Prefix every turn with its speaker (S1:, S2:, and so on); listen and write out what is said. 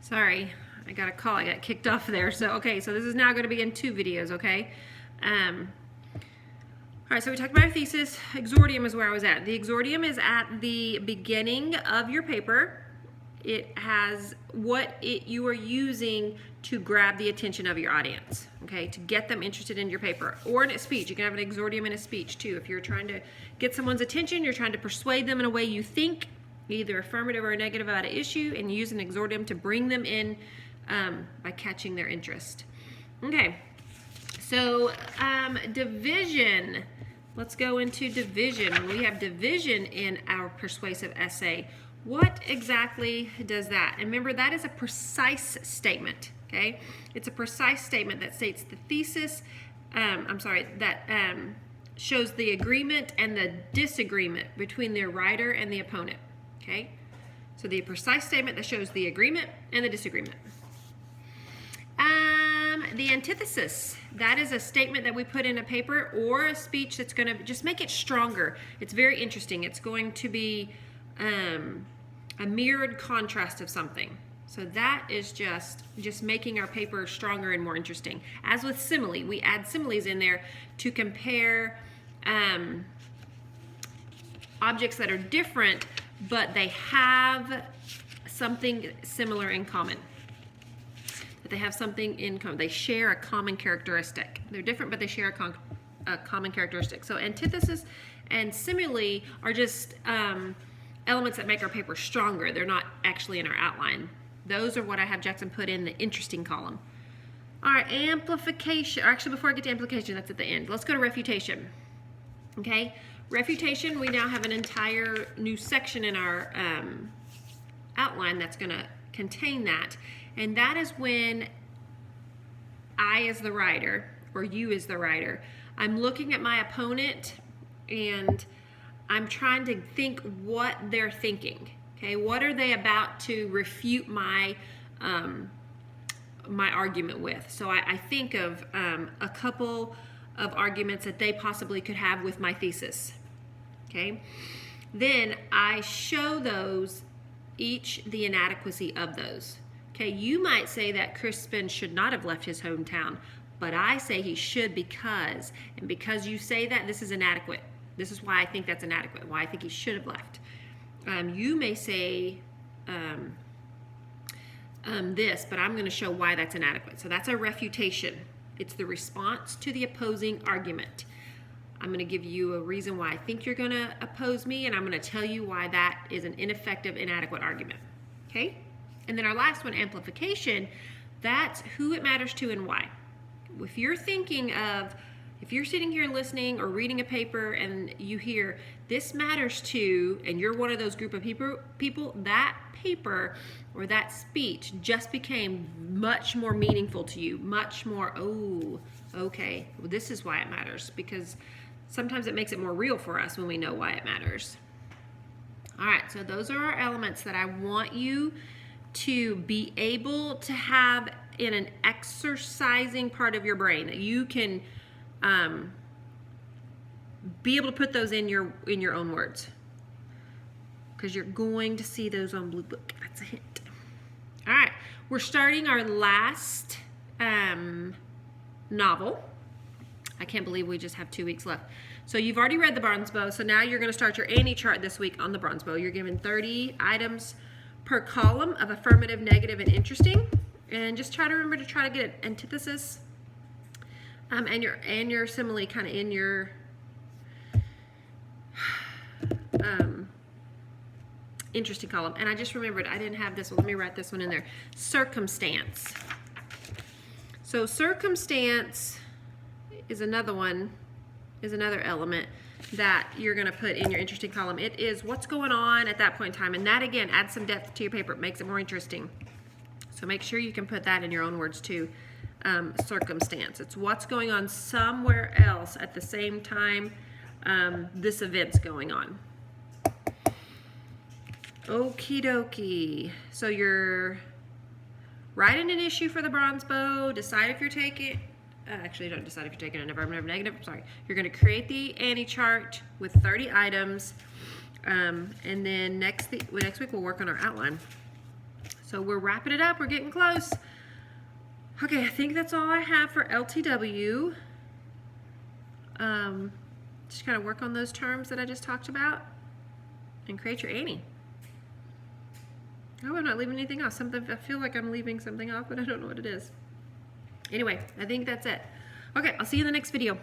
S1: Sorry, I got a call. I got kicked off there. So, okay, so this is now going to be in 2 videos, okay? All right, so we talked about our thesis. Exordium is where I was at. The exordium is at the beginning of your paper. It has what you are using to grab the attention of your audience, okay, to get them interested in your paper. Or in a speech. You can have an exordium in a speech, too. If you're trying to get someone's attention, you're trying to persuade them in a way you think, either affirmative or negative about an issue, and you use an exordium to bring them in by catching their interest. Okay, so division. Let's go into division. We have division in our persuasive essay. What exactly does that? And remember, that is a precise statement, okay? It's a precise statement that states the thesis, that shows the agreement and the disagreement between the writer and the opponent, okay? So the precise statement that shows the agreement and the disagreement. The antithesis, that is a statement that we put in a paper or a speech that's going to just make it stronger. It's very interesting. It's going to be a mirrored contrast of something. So that is just making our paper stronger and more interesting. As with simile, we add similes in there to compare objects that are different, but they have something similar in common. That they have something in common. They share a common characteristic. They're different, but they share a common characteristic. So antithesis and simile are just elements that make our paper stronger. They're not actually in our outline. Those are what I have Jackson put in the interesting column. All right, amplification. Actually, before I get to amplification, that's at the end. Let's go to refutation. Okay, refutation, we now have an entire new section in our outline that's going to contain that. And that is when I, as the writer, or you as the writer, I'm looking at my opponent and I'm trying to think what they're thinking. Okay, what are they about to refute my my argument with? So I think of a couple of arguments that they possibly could have with my thesis. Okay, then I show those each the inadequacy of those. Okay, you might say that Crispin should not have left his hometown, but I say he should because, and because you say that, this is inadequate. This is why I think that's inadequate, why I think he should have left. You may say this, but I'm going to show why that's inadequate. So that's a refutation. It's the response to the opposing argument. I'm going to give you a reason why I think you're going to oppose me, and I'm going to tell you why that is an ineffective, inadequate argument. Okay? And then our last one, amplification, that's who it matters to and why. If you're thinking of, if you're sitting here listening or reading a paper and you hear this matters to, and you're one of those group of people, that paper or that speech just became much more meaningful to you, much more, oh, okay, well, this is why it matters, because sometimes it makes it more real for us when we know why it matters. All right, so those are our elements that I want you to be able to have in an exercising part of your brain, that you can be able to put those in your own words, because you're going to see those on Blue Book. That's a hint. All right, we're starting our last novel. I can't believe we just have 2 weeks left. So you've already read the Bronze Bow, so now you're going to start your Annie chart this week on the Bronze Bow. You're given 30 items per column of affirmative, negative, and interesting. And just try to remember to try to get an antithesis and your simile kind of in your interesting column. And I just remembered I didn't have this one. Let me write this one in there. Circumstance. So circumstance is another element that you're going to put in your interesting column. It is what's going on at that point in time. And that, again, adds some depth to your paper. It makes it more interesting. So make sure you can put that in your own words, too. Circumstance. It's what's going on somewhere else at the same time this event's going on. Okie dokie. So you're writing an issue for the Bronze Bow. Decide if you're taking... actually, don't decide if you're taking an affirmative, negative. Sorry. You're going to create the Annie chart with 30 items. And then next week we'll work on our outline. So So we're wrapping it up. We're getting close. Okay, I think that's all I have for LTW. Just kind of work on those terms that I just talked about and create your Annie. Oh, I'm not leaving anything off. I feel like I'm leaving something off, but I don't know what it is. Anyway, I think that's it. Okay, I'll see you in the next video.